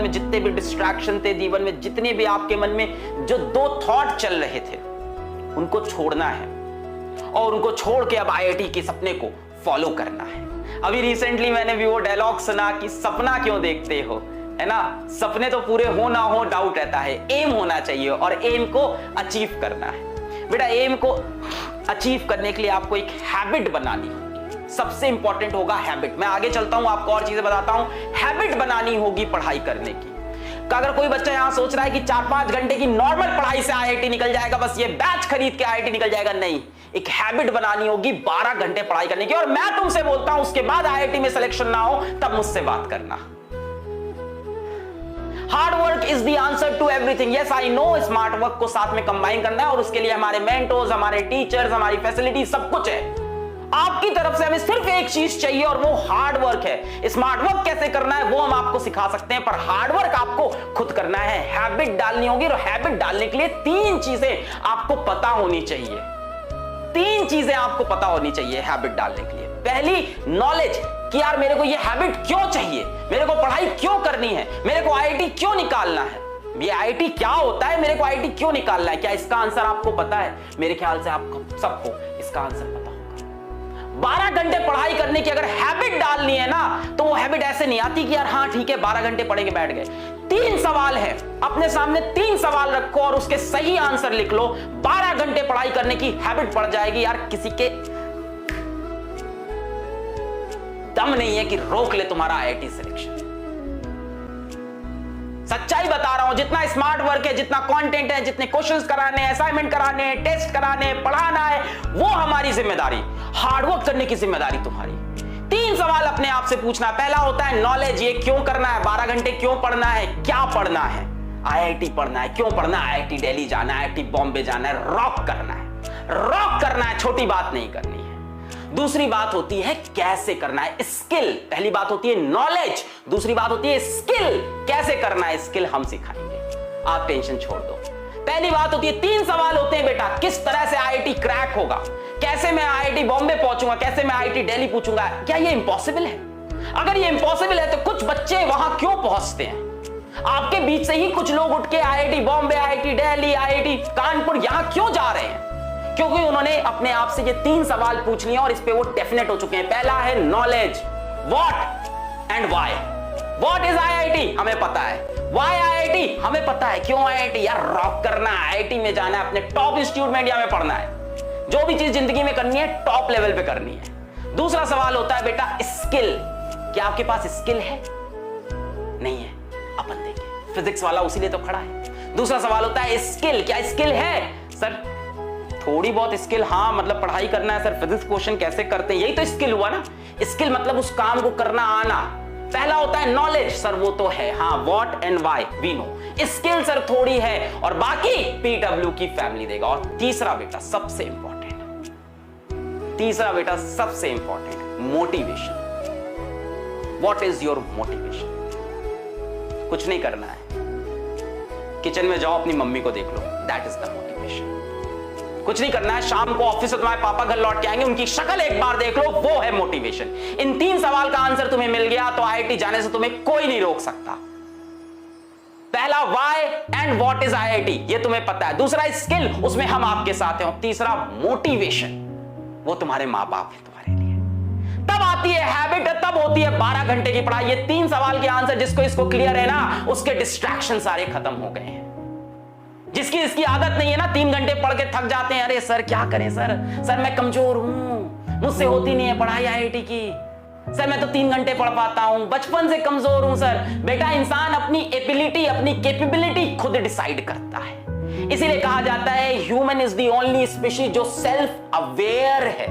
में जितने भी डिस्ट्रैक्शन थे, जीवन में जितने भी आपके मन में जो दो थॉट चल रहे थे, उनको छोड़ना है और उनको छोड़ के अब आईआईटी के सपने को फॉलो करना है। अभी रिसेंटली मैंने भी वो डायलॉग सुना कि सपना क्यों देखते हो, है ना। सपने तो पूरे हो ना हो डाउट रहता है, एम होना चाहिए और एम को अचीव करना है। बेटा एम को अचीव करने के लिए आपको एक हैबिट बनानी होगी। सबसे इंपॉर्टेंट होगा हैबिट। मैं आगे चलता हूं, आपको और चीजें बताता हूं। हैबिट बनानी होगी पढ़ाई करने की। अगर कोई बच्चा यहां सोच रहा है कि 4-5 घंटे की नॉर्मल पढ़ाई से आईआईटी निकल जाएगा, बस ये बैच खरीद के आईआईटी निकल जाएगा, नहीं। एक हैबिट बनानी होगी 12 घंटे पढ़ाई करने की। और मैं तुमसे बोलता हूं उसके बाद आईआईटी में सिलेक्शन ना हो तब मुझसे बात करना। Hard work is the answer to everything. Yes I know, smart work को साथ में कंबाइन करना है और उसके लिए हमारे मेंटोर्स, हमारे टीचर्स, हमारी फैसिलिटी सब कुछ है। आपकी तरफ से हमें सिर्फ एक चीज चाहिए और वो हार्ड वर्क है। स्मार्ट वर्क कैसे करना है वो हम आपको सिखा सकते हैं, पर हार्ड वर्क आपको खुद करना है। हैबिट डालनी होगी और हैबिट डालने के लिए 3 चीजें आपको पता होनी चाहिए। 3 चीजें आपको पता होनी चाहिए हैबिट डालने के लिए। पहली, नॉलेज, कि यार मेरे को ये हैबिट क्यों चाहिए, मेरे को पढ़ाई क्यों करनी है, मेरे को आईआईटी क्यों निकालना है, ये आईआईटी क्या होता है, मेरे को आईआईटी क्यों निकालना है। क्या इसका आंसर आपको पता है? मेरे ख्याल से आपको सबको इसका आंसर पता होगा। 12 घंटे पढ़ाई करने की अगर हैबिट डालनी है ना, तो वो हैबिट ऐसे नहीं आती कि यार हाँ ठीक है 12 घंटे पढ़ेंगे बैठ गए। 3 सवाल है, अपने सामने 3 सवाल रखो और उसके सही आंसर लिख लो। 12 घंटे पढ़ाई करने की हैबिट पड़ जाएगी। यार किसी के दम नहीं है कि रोक ले तुम्हारा आईआईटी सिलेक्शन। सच्चाई बता रहा हूं, जितना स्मार्ट वर्क है, जितना कंटेंट है, जितने क्वेश्चंस कराने, असाइनमेंट कराने, टेस्ट कराने, पढ़ाना है, वो हमारी जिम्मेदारी। हार्डवर्क करने की जिम्मेदारी तुम्हारी। 3 सवाल अपने आप से पूछना। पहला होता है नॉलेज, ये क्यों करना है, 12 घंटे क्यों पढ़ना है, क्या पढ़ना है, आईआईटी पढ़ना है, क्यों पढ़ना है, आईआईटी दिल्ली जाना है, आईआईटी बॉम्बे जाना है, रॉक करना है, रॉक करना है, छोटी बात नहीं करनी है। दूसरी बात होती है कैसे करना है, स्किल। पहली बात होती है नॉलेज, दूसरी बात होती है स्किल। कैसे करना है स्किल हम सिखाएंगे, आप टेंशन छोड़ दो। पहली बात होती है 3 सवाल होते हैं बेटा, किस तरह से आईआईटी क्रैक होगा, कैसे मैं आईआईटी बॉम्बे पहुंचूंगा, कैसे मैं आईआईटी दिल्ली पूछूंगा। क्या ये इंपॉसिबल है? अगर ये इंपॉसिबल है तो कुछ बच्चे वहां क्यों पहुंचते हैं? आपके बीच से ही कुछ लोग उठ के IIT Bombay, IIT Delhi, IIT Kanpur यहां क्यों जा रहे हैं? क्योंकि उन्होंने अपने आप से ये 3 सवाल पूछ लिए और इस पे वो डेफिनेट हो चुके हैं। पहला है knowledge, what and why. What is IIT, हमें पता है। व्हाई आईआईटी, हमें पता है। क्यों आईआईटी? यार रॉक करना है, आईआईटी में जाना है, अपने टॉप इंस्टीट्यूट में इंडिया में पढ़ना है। जो भी चीज जिंदगी में करनी है टॉप लेवल पे करनी है। दूसरा सवाल होता है बेटा स्किल। क्या आपके पास स्किल है? नहीं है, अपन देखें, फिजिक्स वाला उसी लिए तो खड़ा है। दूसरा सवाल होता है स्किल। क्या स्किल है? सर थोड़ी बहुत स्किल, हाँ मतलब पढ़ाई करना है। सर फिजिक्स क्वेश्चन कैसे करते हैं, यही तो स्किल हुआ ना। स्किल मतलब उस काम को करना आना। पहला होता है नॉलेज, सर वो तो है, हाँ what and why we know. Skill sir थोड़ी है और बाकी पीडब्ल्यू की फैमिली देगा। और तीसरा बेटा सबसे इंपॉर्टेंट, तीसरा बेटा सबसे important, motivation. What is your motivation? कुछ नहीं करना है, किचन में जाओ अपनी मम्मी को देख लो, दैट इज द मोटिवेशन। कुछ नहीं करना है, शाम को ऑफिस से तुम्हारे पापा घर लौट के आएंगे, उनकी शक्ल एक बार देख लो, वो है मोटिवेशन। इन 3 सवाल का आंसर तुम्हें मिल गया तो आईआईटी जाने से तुम्हें कोई नहीं रोक सकता। पहला why and what is IIT, ये तुम्हें पता है। दूसरा स्किल, उसमें हम आपके साथ हैं। तीसरा मोटिवेशन, वो तुम्हारे मां बाप है तुम्हारे लिए। तब आती है हैबिट, तब होती है 12 घंटे की पढ़ाई। ये 3 सवाल के आंसर जिसको इसको क्लियर है ना, उसके डिस्ट्रैक्शन सारे खत्म हो गए हैं। जिसकी इसकी आदत नहीं है ना, 3 घंटे पढ़ के थक जाते हैं, अरे सर क्या करें सर मैं कमजोर हूं, मुझसे होती नहीं है पढ़ाई आईआईटी की, सर मैं तो 3 घंटे पढ़ पाता हूं, बचपन से कमजोर हूं। सर बेटा इंसान अपनी एबिलिटी, अपनी कैपेबिलिटी खुद डिसाइड करता है। इसीलिए कहा जाता है human is the only species जो सेल्फ अवेयर है।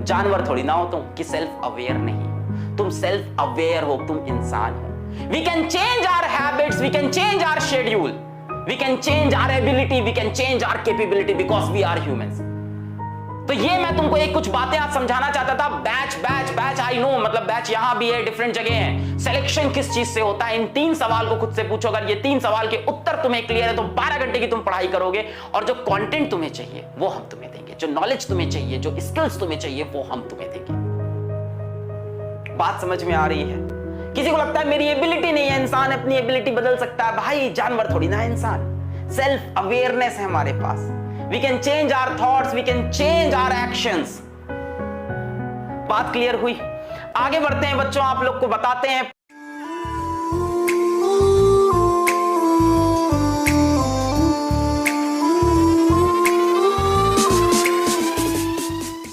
जानवर थोड़ी ना हो तुम कि सेल्फ अवेयर नहीं, तुम सेल्फ अवेयर हो, तुम इंसान हो। We can change our habits, we can change our schedule, we can change our ability, we can change our capability because we are humans। तो ये मैं तुमको एक कुछ बातें आज समझाना चाहता था। Batch batch batch I know, मतलब बैच यहां भी है, डिफरेंट जगह है। सिलेक्शन किस चीज से होता है, इन 3 सवाल को खुद से पूछो। अगर ये 3 सवाल के उत्तर तुम्हें क्लियर है तो 12 घंटे की तुम पढ़ाई करोगे और जो कंटेंट तुम्हें चाहिए वो हम तुम्हें देंगे, जो नॉलेज तुम्हें चाहिए, जो स्किल्स तुम्हें चाहिए वो हम तुम्हें देंगे। बात समझ में आ रही है? किसी को लगता है मेरी एबिलिटी नहीं है, इंसान अपनी एबिलिटी बदल सकता है। भाई जानवर थोड़ी ना है इंसान। सेल्फ अवेयरनेस है हमारे पास। We can change our thoughts, we can change our actions. बात क्लियर हुई? आगे बढ़ते हैं बच्चों, आप लोग को बताते हैं